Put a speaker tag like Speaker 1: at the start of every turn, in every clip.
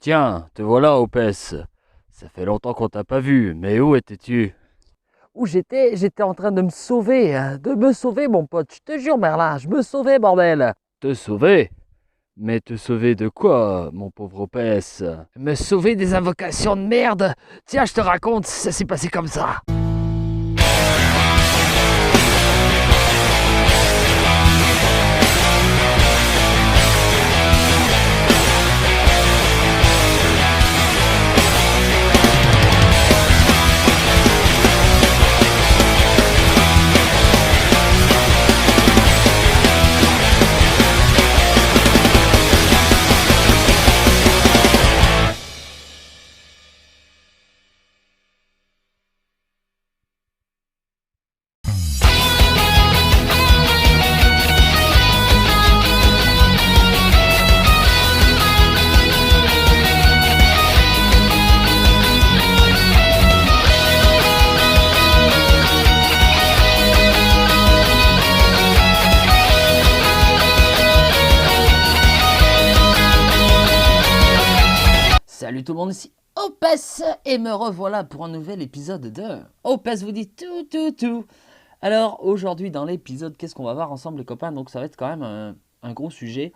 Speaker 1: Tiens, te voilà, Opès. Ça fait longtemps qu'on t'a pas vu, mais où étais-tu?
Speaker 2: Où j'étais en train de me sauver, hein, mon pote. Je te jure, Merlin, je me sauvais, bordel.
Speaker 1: Te sauver? Mais te sauver de quoi, mon pauvre Opès?
Speaker 2: Me sauver des invocations de merde. Tiens, je te raconte, ça s'est passé comme ça. Salut tout le monde, ici Opes et me revoilà pour un nouvel épisode de Opes vous dit tout. Alors aujourd'hui dans l'épisode, qu'est-ce qu'on va voir ensemble les copains? Donc ça va être quand même un gros sujet.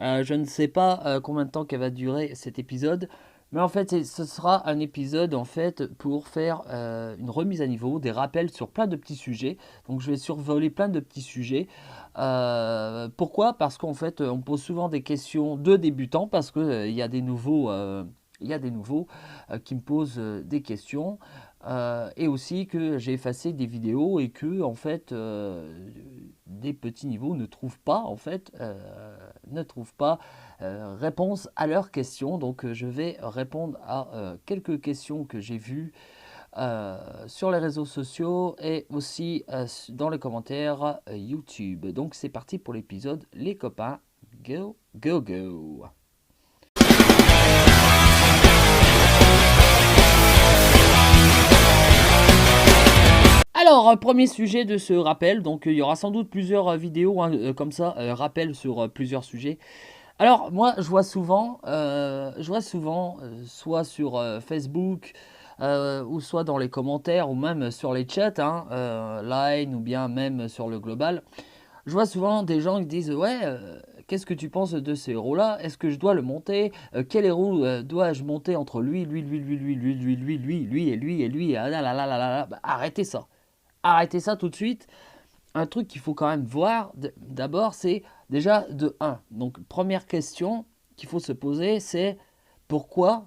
Speaker 2: Je ne sais pas combien de temps qu'elle va durer cet épisode, mais en fait ce sera un épisode en fait pour faire une remise à niveau, des rappels sur plein de petits sujets. Donc je vais survoler plein de petits sujets. Pourquoi? Parce qu'en fait on pose souvent des questions de débutants parce que il y a des nouveaux. Qui me posent des questions et aussi que j'ai effacé des vidéos et que en fait des petits niveaux ne trouvent pas réponse à leurs questions. Donc je vais répondre à quelques questions que j'ai vues sur les réseaux sociaux et aussi dans les commentaires YouTube. Donc c'est parti pour l'épisode les copains. Go. Alors, premier sujet de ce rappel, donc il y aura sans doute plusieurs vidéos hein, comme ça, rappel sur plusieurs sujets. Alors, moi, je vois souvent, soit sur Facebook, ou soit dans les commentaires, ou même sur les chats, hein, Line, ou bien même sur le global, je vois souvent des gens qui disent, ouais, qu'est-ce que tu penses de ce héros-là? Est-ce que je dois le monter? Quel héros dois-je monter entre lui et lui? Ah là là là là là. Bah, arrêtez ça. Arrêtez ça tout de suite. Un truc qu'il faut quand même voir d'abord, c'est déjà de 1. Donc, première question qu'il faut se poser, c'est pourquoi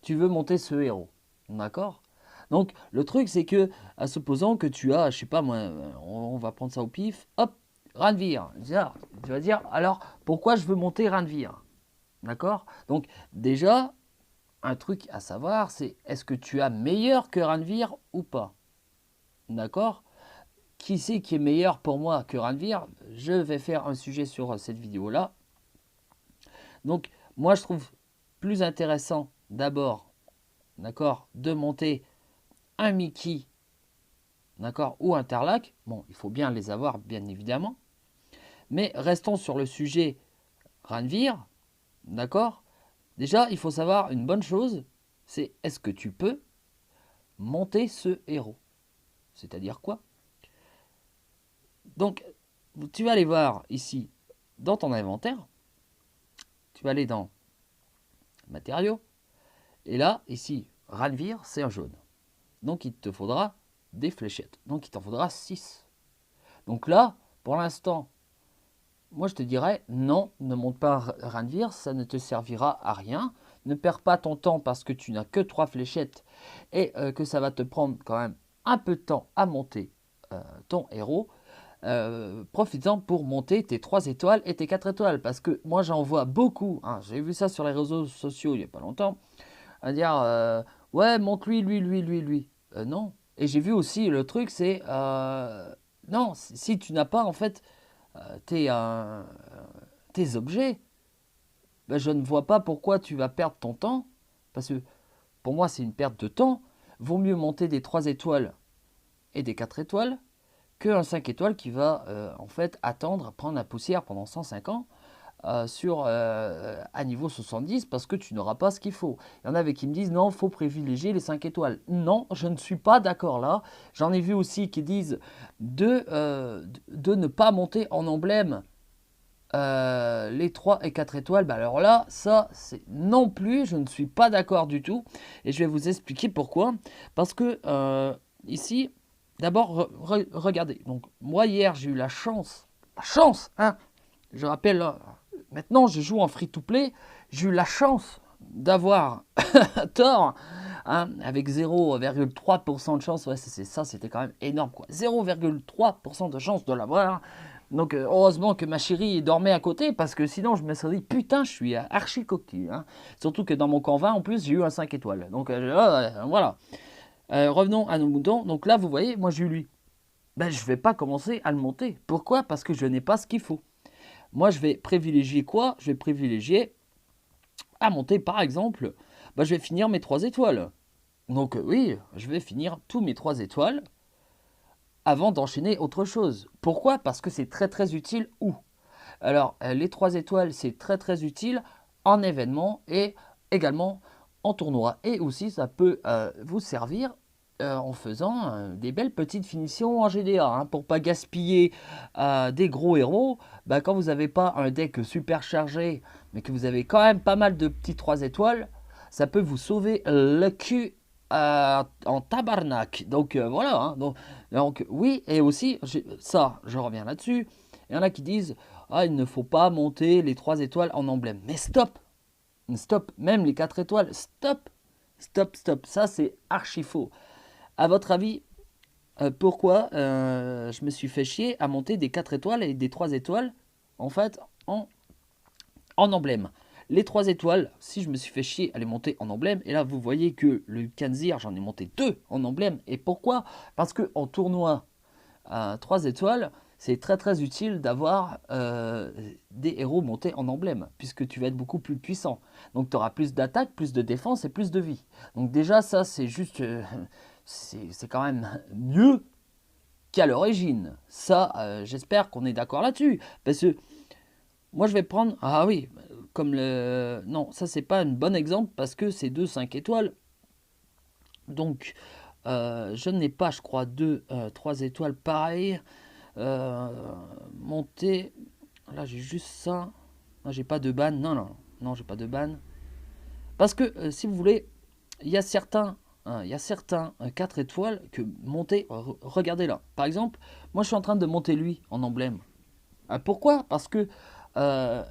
Speaker 2: tu veux monter ce héros? D'accord? Donc, le truc, c'est que, à supposant que tu as, je sais pas moi, on va prendre ça au pif, hop, Ranvir. Tu vas dire, alors, pourquoi je veux monter Ranvir? D'accord? Donc, déjà, un truc à savoir, c'est est-ce que tu as meilleur que Ranvir ou pas? D'accord? Qui c'est qui est meilleur pour moi que Ranvir? Je vais faire un sujet sur cette vidéo-là. Donc, moi, je trouve plus intéressant d'abord, d'accord, de monter un Mickey, d'accord, ou un Tarlac. Bon, il faut bien les avoir, bien évidemment. Mais restons sur le sujet Ranvir, d'accord. Déjà, il faut savoir une bonne chose, c'est est-ce que tu peux monter ce héros? C'est-à-dire quoi? Donc, tu vas aller voir ici dans ton inventaire. Tu vas aller dans matériaux. Et là, ici, Ranvir, c'est un jaune. Donc il te faudra des fléchettes. Donc il t'en faudra 6. Donc là, pour l'instant, moi je te dirais non, ne monte pas Ranvir, ça ne te servira à rien. Ne perds pas ton temps parce que tu n'as que 3 fléchettes et que ça va te prendre quand même un peu de temps à monter ton héros. Profites-en pour monter tes 3 étoiles et tes 4 étoiles. Parce que moi j'en vois beaucoup, hein, j'ai vu ça sur les réseaux sociaux il n'y a pas longtemps, à dire ouais, monte lui. Non. Et j'ai vu aussi le truc, c'est non, si tu n'as pas en fait tes, tes objets, ben, je ne vois pas pourquoi tu vas perdre ton temps. Parce que pour moi, c'est une perte de temps. Vaut mieux monter des 3 étoiles et des 4 étoiles qu'un 5 étoiles qui va en fait attendre, prendre la poussière pendant 105 ans. à niveau 70 parce que tu n'auras pas ce qu'il faut. Il y en avait qui me disent non, il faut privilégier les 5 étoiles. Non, je ne suis pas d'accord là. J'en ai vu aussi qui disent de ne pas monter en emblème les 3 et 4 étoiles. Bah alors là, ça, c'est non plus, je ne suis pas d'accord du tout. Et je vais vous expliquer pourquoi. Parce que ici, d'abord, regardez. Donc, moi, hier, j'ai eu la chance, hein. Je rappelle, là, maintenant, je joue en free-to-play. J'ai eu la chance d'avoir tort, hein, avec 0,3% de chance. Ouais, ça, c'était quand même énorme, quoi. 0,3% de chance de l'avoir. Donc, heureusement que ma chérie dormait à côté, parce que sinon, je me serais dit, putain, je suis archi coquille, hein. Surtout que dans mon camp 20, en plus, j'ai eu un 5 étoiles. Donc, voilà. Revenons à nos moutons. Donc là, vous voyez, moi, j'ai eu lui. Ben, je ne vais pas commencer à le monter. Pourquoi? Parce que je n'ai pas ce qu'il faut. Moi, je vais privilégier quoi? Je vais privilégier à monter, par exemple, ben, je vais finir mes 3 étoiles. Donc, oui, je vais finir tous mes 3 étoiles avant d'enchaîner autre chose. Pourquoi? Parce que c'est très très utile où? Alors, les 3 étoiles, c'est très très utile en événement et également en tournoi. Et aussi, ça peut vous servir en faisant des belles petites finitions en GDA. Hein, pour ne pas gaspiller des gros héros, bah, quand vous n'avez pas un deck super chargé, mais que vous avez quand même pas mal de petits 3 étoiles, ça peut vous sauver le cul en tabarnak. Donc voilà. Hein, donc oui, et aussi, ça, je reviens là-dessus. Il y en a qui disent ah, il ne faut pas monter les 3 étoiles en emblème. Mais stop! Stop! Même les 4 étoiles, stop! Stop, stop. Ça, c'est archi faux. À votre avis, pourquoi je me suis fait chier à monter des 4 étoiles et des 3 étoiles, en fait, en emblème? Les 3 étoiles, si je me suis fait chier à les monter en emblème, et là, vous voyez que le Kanzir, j'en ai monté 2 en emblème. Et pourquoi? Parce qu'en tournoi, 3 étoiles, c'est très très utile d'avoir des héros montés en emblème, puisque tu vas être beaucoup plus puissant. Donc tu auras plus d'attaque, plus de défense et plus de vie. Donc déjà ça c'est juste, c'est quand même mieux qu'à l'origine. Ça, j'espère qu'on est d'accord là-dessus. Parce que moi je vais prendre, ah oui, comme le... Non, ça c'est pas un bon exemple, parce que c'est 2 5 étoiles. Donc je n'ai pas, je crois, 3 étoiles pareilles. Monter, là j'ai juste ça. Là j'ai pas de ban, non, j'ai pas de ban. Parce que si vous voulez, il y a certains 4 étoiles que monter, regardez là. Par exemple, moi je suis en train de monter lui en emblème. Pourquoi? Parce que euh,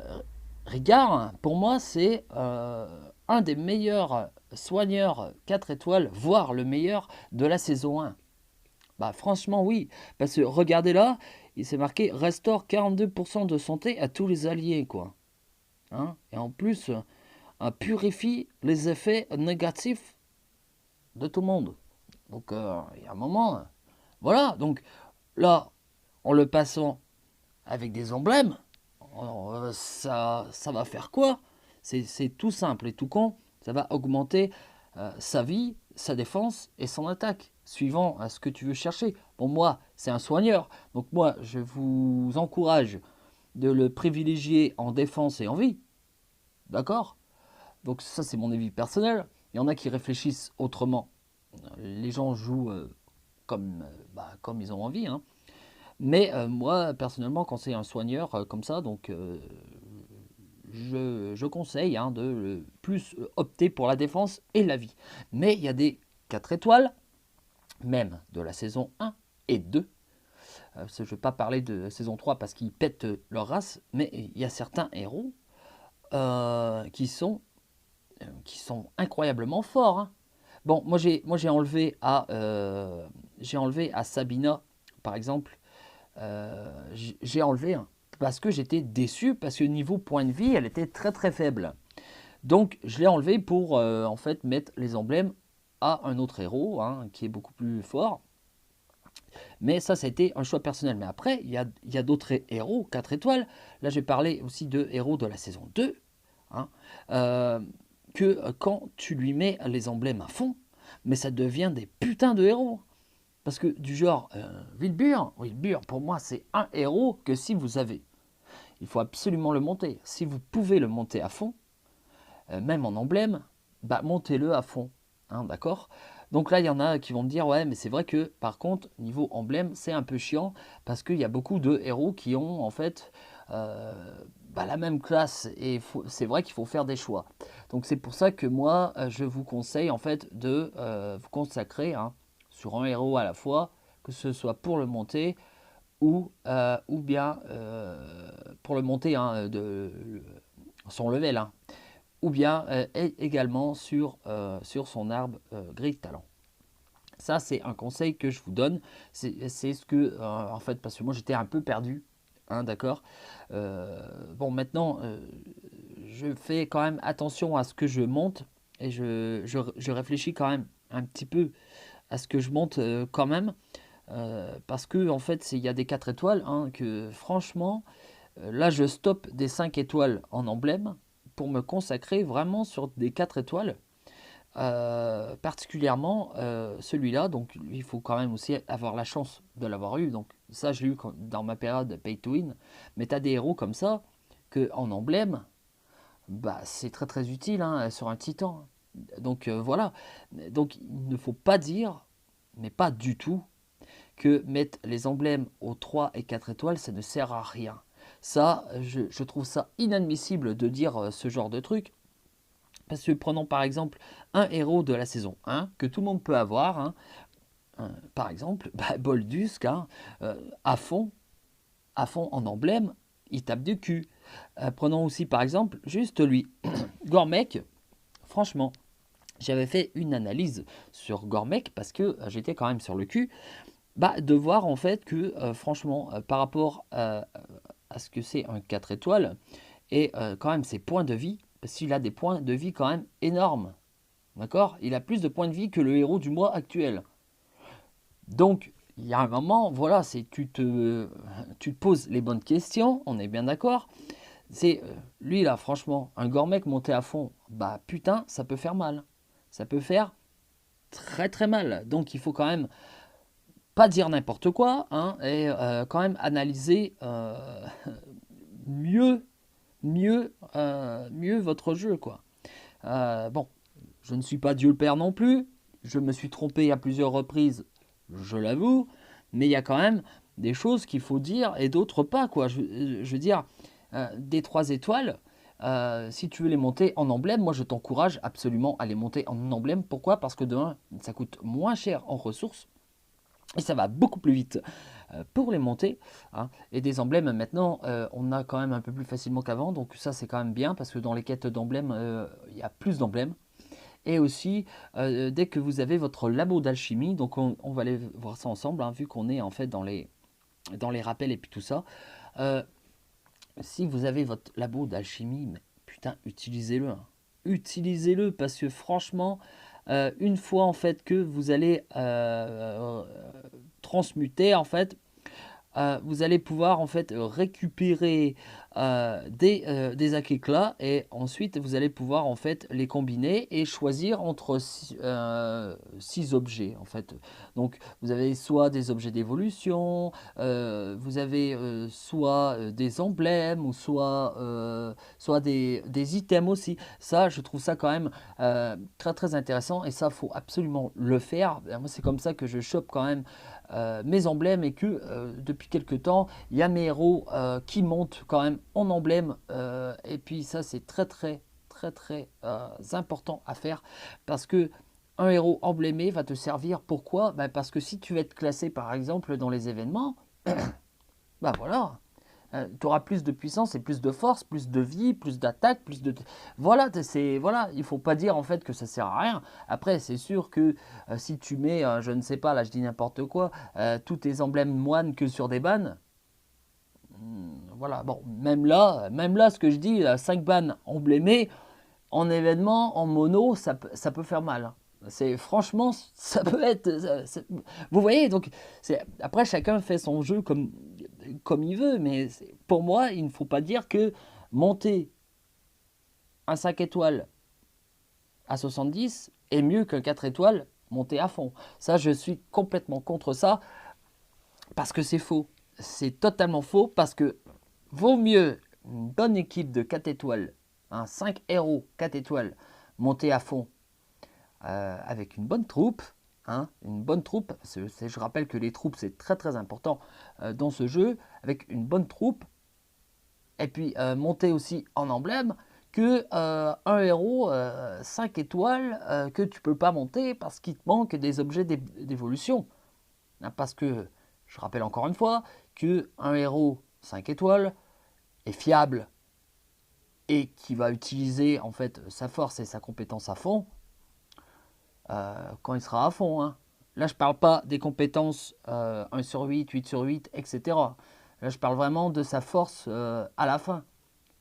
Speaker 2: Rigard, pour moi, c'est un des meilleurs soigneurs 4 étoiles, voire le meilleur de la saison 1. Bah franchement oui, parce que regardez là, il s'est marqué restaure 42% de santé à tous les alliés quoi. Hein, et en plus, purifie les effets négatifs de tout le monde. Donc il y a un moment, voilà. Donc là, en le passant avec des emblèmes, ça va faire quoi? C'est tout simple et tout con. Ça va augmenter sa vie, sa défense et son attaque, suivant à ce que tu veux chercher. Pour moi, c'est un soigneur. Donc moi, je vous encourage de le privilégier en défense et en vie. D'accord? Donc ça, c'est mon avis personnel. Il y en a qui réfléchissent autrement. Les gens jouent comme ils ont envie. Hein. Mais moi, personnellement, quand c'est un soigneur comme ça, donc je conseille hein, de plus opter pour la défense et la vie. Mais il y a des 4 étoiles, même de la saison 1 et 2. Je ne vais pas parler de la saison 3 parce qu'ils pètent leur race, mais il y a certains héros qui sont incroyablement forts. Hein. Bon, moi j'ai enlevé à Sabina, par exemple, j'ai enlevé parce que j'étais déçu, parce que niveau point de vie, elle était très très faible. Donc je l'ai enlevé pour en fait mettre les emblèmes à un autre héros hein, qui est beaucoup plus fort. Mais ça a été un choix personnel. Mais après, il y a d'autres héros, 4 étoiles. Là, j'ai parlé aussi de héros de la saison 2. Hein, que quand tu lui mets les emblèmes à fond, mais ça devient des putains de héros. Parce que du genre, Wilbur, pour moi, c'est un héros que si vous avez. il faut absolument le monter. Si vous pouvez le monter à fond, même en emblème, bah, montez-le à fond. Hein, d'accord? Donc là, il y en a qui vont me dire, ouais, mais c'est vrai que par contre, niveau emblème, c'est un peu chiant parce qu'il y a beaucoup de héros qui ont en fait euh, bah, la même classe et c'est vrai qu'il faut faire des choix. Donc c'est pour ça que moi, je vous conseille en fait de vous consacrer hein, sur un héros à la fois, que ce soit pour le monter ou bien pour le monter hein, son level. Hein, ou bien également sur son arbre grille de talent. Ça, c'est un conseil que je vous donne. C'est ce que, en fait, parce que moi, j'étais un peu perdu. Hein, d'accord. Bon, maintenant, je fais quand même attention à ce que je monte et je réfléchis quand même un petit peu à ce que je monte quand même. Parce que, en fait, il y a des 4 étoiles hein, que, franchement, là, je stoppe des 5 étoiles en emblème pour me consacrer vraiment sur des 4 étoiles. Particulièrement celui-là, donc il faut quand même aussi avoir la chance de l'avoir eu. Donc ça, je l'ai eu dans ma période pay to win. Mais tu as des héros comme ça que en emblème, bah, c'est très très utile hein, sur un titan. Donc voilà. Donc il ne faut pas dire, mais pas du tout, que mettre les emblèmes aux 3 et 4 étoiles, ça ne sert à rien. Ça, je trouve ça inadmissible de dire ce genre de truc. Parce que prenons par exemple un héros de la saison 1 que tout le monde peut avoir. Hein, par exemple, bah, Boldusk, hein, à fond en emblème, il tape du cul. Prenons aussi par exemple juste lui. Gormek, franchement, j'avais fait une analyse sur Gormek parce que j'étais quand même sur le cul. Bah, de voir en fait que franchement, par rapport à ce que c'est un 4 étoiles, et quand même ses points de vie, parce qu'il a des points de vie quand même énormes. D'accord? Il a plus de points de vie que le héros du mois actuel. Donc, il y a un moment, voilà, c'est tu te poses les bonnes questions, on est bien d'accord. C'est lui là, franchement, un Gormek monté à fond, bah putain, ça peut faire mal. Ça peut faire très très mal. Donc, il faut quand même pas dire n'importe quoi, hein, et quand même analyser mieux, mieux votre jeu, quoi. Bon, je ne suis pas Dieu le Père non plus. Je me suis trompé à plusieurs reprises, je l'avoue. Mais il y a quand même des choses qu'il faut dire et d'autres pas, quoi. Je veux dire, des 3 étoiles, si tu veux les monter en emblème, moi je t'encourage absolument à les monter en emblème. Pourquoi? Parce que de 1, ça coûte moins cher en ressources. Et ça va beaucoup plus vite pour les monter. Hein. Et des emblèmes, maintenant, on a quand même un peu plus facilement qu'avant. Donc ça, c'est quand même bien parce que dans les quêtes d'emblèmes, il y a plus d'emblèmes. Et aussi, dès que vous avez votre labo d'alchimie, donc on va aller voir ça ensemble, hein, vu qu'on est en fait dans les rappels et puis tout ça. Si vous avez votre labo d'alchimie, mais putain, utilisez-le. Hein. Utilisez-le parce que franchement, une fois en fait que vous allez transmuter en fait, vous allez pouvoir en fait récupérer des Akekla et ensuite vous allez pouvoir en fait les combiner et choisir entre 6 objets en fait. Donc vous avez soit des objets d'évolution, vous avez soit des emblèmes ou soit des items aussi. Ça, je trouve ça quand même très très intéressant et ça, faut absolument le faire. Moi, c'est comme ça que je chope quand même mes emblèmes et que depuis quelques temps, il y a mes héros qui montent quand même en emblème et puis ça c'est très très très très important à faire parce que un héros emblémé va te servir. Pourquoi? Ben parce que si tu veux être classé par exemple dans les événements, ben voilà, tu auras plus de puissance et plus de force, plus de vie, plus d'attaque, plus de... Voilà, voilà, il ne faut pas dire en fait que ça sert à rien. Après, c'est sûr que si tu mets, je ne sais pas, là je dis n'importe quoi, tous tes emblèmes moines que sur des bannes, voilà, bon, même là, ce que je dis, 5 bannes emblémées, en événement, en mono, ça peut faire mal. Hein. C'est franchement, ça peut être. Vous voyez, donc après chacun fait son jeu comme il veut, mais pour moi, il ne faut pas dire que monter un 5 étoiles à 70 est mieux qu'un 4 étoiles monté à fond. Ça, je suis complètement contre ça parce que c'est faux. C'est totalement faux parce que vaut mieux une bonne équipe de 4 étoiles, 5 héros 4 étoiles montés à fond avec une bonne troupe, une bonne troupe, je rappelle que les troupes c'est très très important dans ce jeu, avec une bonne troupe, et puis monter aussi en emblème, que un héros 5 étoiles que tu peux pas monter parce qu'il te manque des objets d'évolution. Parce que, je rappelle encore une fois, que un héros 5 étoiles est fiable et qui va utiliser en fait sa force et sa compétence à fond quand il sera à fond. Là, je parle pas des compétences 1 sur 8, 8 sur 8, etc. Là, je parle vraiment de sa force à la fin.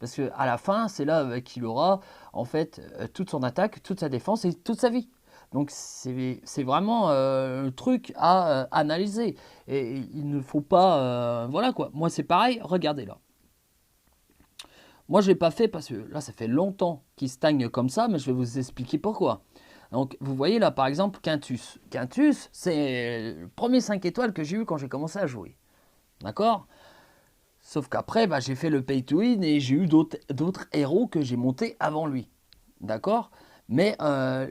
Speaker 2: Parce qu'à la fin, c'est là qu'il aura en fait toute son attaque, toute sa défense et toute sa vie. Donc c'est vraiment un truc à analyser. Et il ne faut pas... voilà quoi. Moi c'est pareil, regardez là. Moi je ne l'ai pas fait parce que là ça fait longtemps qu'il stagne comme ça, mais je vais vous expliquer pourquoi. Donc vous voyez là par exemple Quintus. Quintus c'est le premier 5 étoiles que j'ai eu quand j'ai commencé à jouer. D'accord ? Sauf qu'après j'ai fait le pay to win et j'ai eu d'autres héros que j'ai montés avant lui. D'accord ? Mais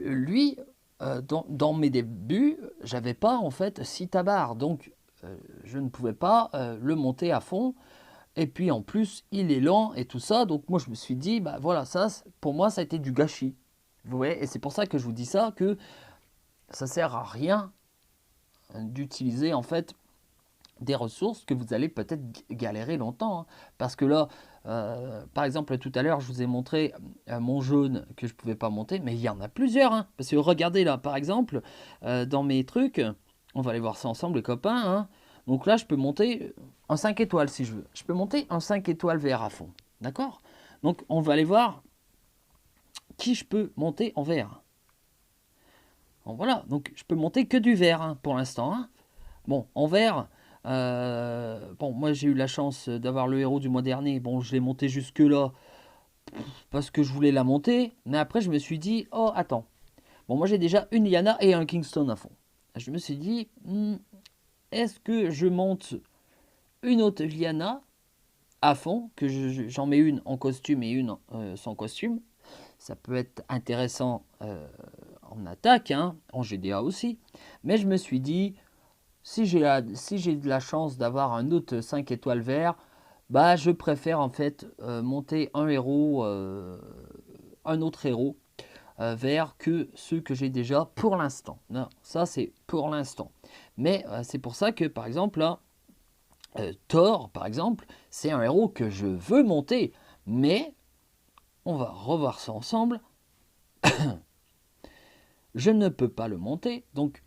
Speaker 2: lui, dans mes débuts, j'avais pas en fait 6 tabards, donc je ne pouvais pas le monter à fond. Et puis en plus, il est lent et tout ça, donc moi je me suis dit, voilà, ça, pour moi, ça a été du gâchis. Vous voyez, et c'est pour ça que je vous dis ça, que ça sert à rien d'utiliser en fait des ressources que vous allez peut-être galérer longtemps. Parce que là, par exemple, tout à l'heure, je vous ai montré mon jaune que je ne pouvais pas monter, mais il y en a plusieurs. Parce que regardez là, par exemple, dans mes trucs, on va aller voir ça ensemble, les copains. Donc là, je peux monter en 5 étoiles si je veux. Je peux monter en 5 étoiles vert à fond. D'accord ? Donc, on va aller voir qui je peux monter en vert. Bon, voilà, donc je peux monter que du vert pour l'instant. Bon, en vert... bon, moi j'ai eu la chance d'avoir le héros du mois dernier. Bon, je l'ai monté jusque là parce que je voulais la monter, mais après je me suis dit, oh attends, bon moi j'ai déjà une Lyanna et un Kingston à fond. Je me suis dit, est-ce que je monte une autre Lyanna à fond, que j'en mets une en costume et une sans costume. Ça peut être intéressant en attaque, en GDA aussi, mais je me suis dit, si j'ai de la chance d'avoir un autre 5 étoiles vert, je préfère en fait monter un héros, un autre héros vert que ceux que j'ai déjà pour l'instant. Non, ça c'est pour l'instant. Mais c'est pour ça que par exemple là, Thor par exemple, c'est un héros que je veux monter, mais on va revoir ça ensemble. Je ne peux pas le monter, donc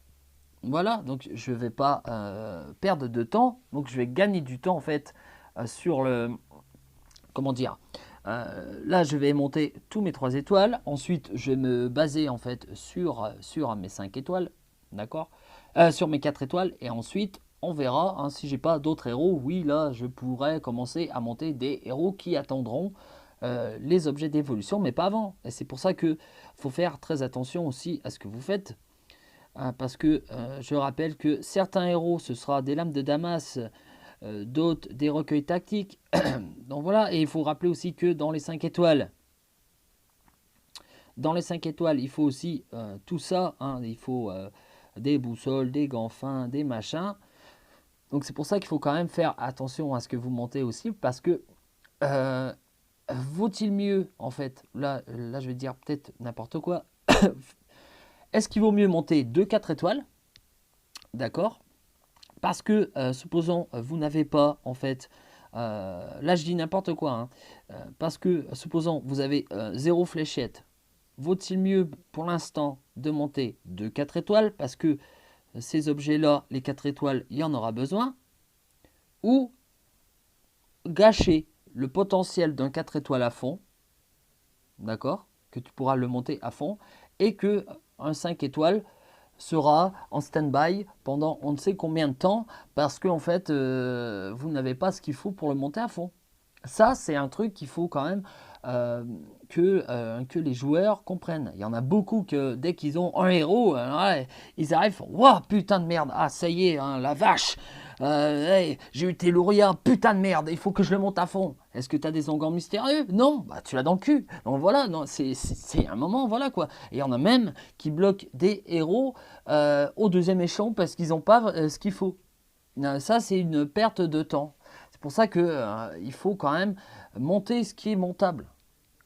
Speaker 2: voilà, donc je ne vais pas perdre de temps, donc je vais gagner du temps en fait sur le... Comment dire là je vais monter tous mes 3 étoiles, ensuite je vais me baser en fait sur mes 5 étoiles, d'accord, sur mes 4 étoiles, et ensuite on verra si j'ai pas d'autres héros. Oui, là je pourrais commencer à monter des héros qui attendront les objets d'évolution, mais pas avant. Et c'est pour ça que faut faire très attention aussi à ce que vous faites. Parce que je rappelle que certains héros, ce sera des lames de Damas, d'autres des recueils tactiques. Donc voilà, et il faut rappeler aussi que dans les 5 étoiles, il faut aussi tout ça. Il faut des boussoles, des gants fins, des machins. Donc c'est pour ça qu'il faut quand même faire attention à ce que vous montez aussi, parce que vaut-il mieux, en fait, là je vais dire peut-être n'importe quoi, est-ce qu'il vaut mieux monter 2-4 étoiles, d'accord, parce que, supposons, vous n'avez pas, en fait, là je dis n'importe quoi, parce que, supposons, vous avez 0 fléchette, vaut-il mieux, pour l'instant, de monter 2-4 étoiles, parce que ces objets-là, les 4 étoiles, il y en aura besoin, ou gâcher le potentiel d'un 4 étoiles à fond, d'accord, que tu pourras le monter à fond, et que un 5 étoiles sera en stand-by pendant on ne sait combien de temps, parce que en fait vous n'avez pas ce qu'il faut pour le monter à fond. Ça c'est un truc qu'il faut quand même que les joueurs comprennent. Il y en a beaucoup que dès qu'ils ont un héros, ils arrivent, waouh putain de merde, ça y est, la vache, Hey, j'ai eu Telluria, putain de merde, il faut que je le monte à fond. Est-ce que t'as des onguents mystérieux? Non, bah tu l'as dans le cul. Donc voilà, non, c'est un moment, voilà quoi. Et il y en a même qui bloquent des héros au deuxième échelon parce qu'ils n'ont pas ce qu'il faut. Ça, c'est une perte de temps. C'est pour ça que il faut quand même monter ce qui est montable.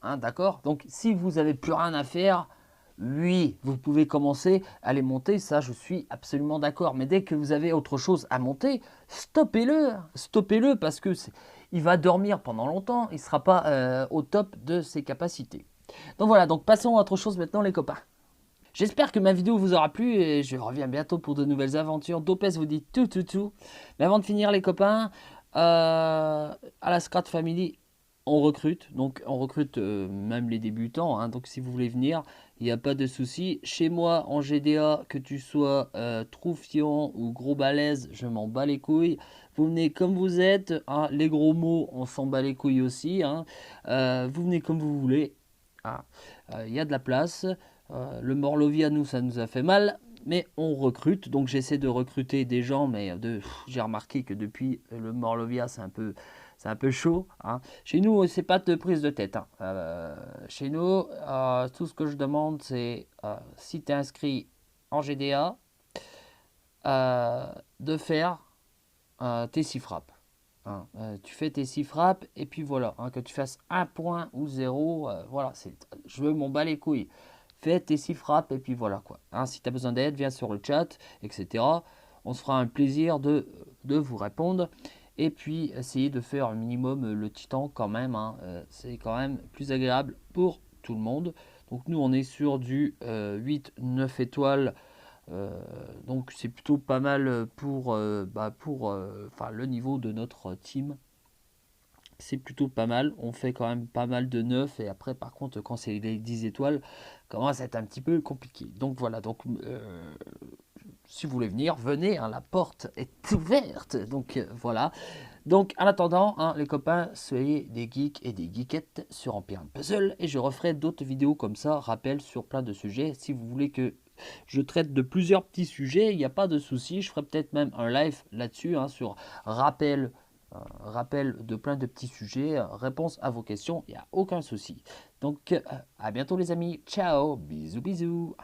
Speaker 2: Hein, d'accord? Donc, si vous n'avez plus rien à faire, oui, vous pouvez commencer à les monter. Ça, je suis absolument d'accord. Mais dès que vous avez autre chose à monter, stoppez-le. Stoppez-le parce que il va dormir pendant longtemps. Il ne sera pas au top de ses capacités. Donc voilà, donc passons à autre chose maintenant, les copains. J'espère que ma vidéo vous aura plu et je reviens bientôt pour de nouvelles aventures. Dopez vous dit tout. Mais avant de finir les copains, à la Scrat Family, on recrute. Donc on recrute même les débutants. Hein. Donc si vous voulez venir, il n'y a pas de souci. Chez moi en GDA, que tu sois troufiant ou gros balèze, je m'en bats les couilles. Vous venez comme vous êtes. Hein. Les gros mots, on s'en bat les couilles aussi. Hein. Vous venez comme vous voulez. Il y a de la place. Le Morlovia, nous, ça nous a fait mal, mais on recrute. Donc j'essaie de recruter des gens, mais j'ai remarqué que depuis le Morlovia, c'est un peu chaud. Hein. Chez nous, c'est pas de prise de tête. Hein. Chez nous, tout ce que je demande, c'est si tu es inscrit en GDA, de faire tes 6 frappes. Hein. Tu fais tes 6 frappes et puis voilà, hein, que tu fasses 1 point ou 0, voilà, je veux m'en bats les couilles. Fais tes 6 frappes et puis voilà quoi. Hein, si tu as besoin d'aide, viens sur le chat, etc. On se fera un plaisir de vous répondre. Et puis essayer de faire un minimum le titan quand même. Hein, c'est quand même plus agréable pour tout le monde. Donc nous on est sur du 8-9 étoiles. Donc c'est plutôt pas mal pour le niveau de notre team. C'est plutôt pas mal. On fait quand même pas mal de 9. Et après, par contre, quand c'est les 10 étoiles, commence à être un petit peu compliqué. Donc voilà. Donc, si vous voulez venir, venez. Hein, la porte est ouverte. Donc voilà. Donc en attendant, hein, les copains, soyez des geeks et des geekettes sur Empire Puzzle. Et je referai d'autres vidéos comme ça, rappel sur plein de sujets. Si vous voulez que je traite de plusieurs petits sujets, il n'y a pas de souci. Je ferai peut-être même un live là-dessus, hein, sur rappel de plein de petits sujets, réponse à vos questions, il n'y a aucun souci. Donc à bientôt les amis, ciao, bisous bisous.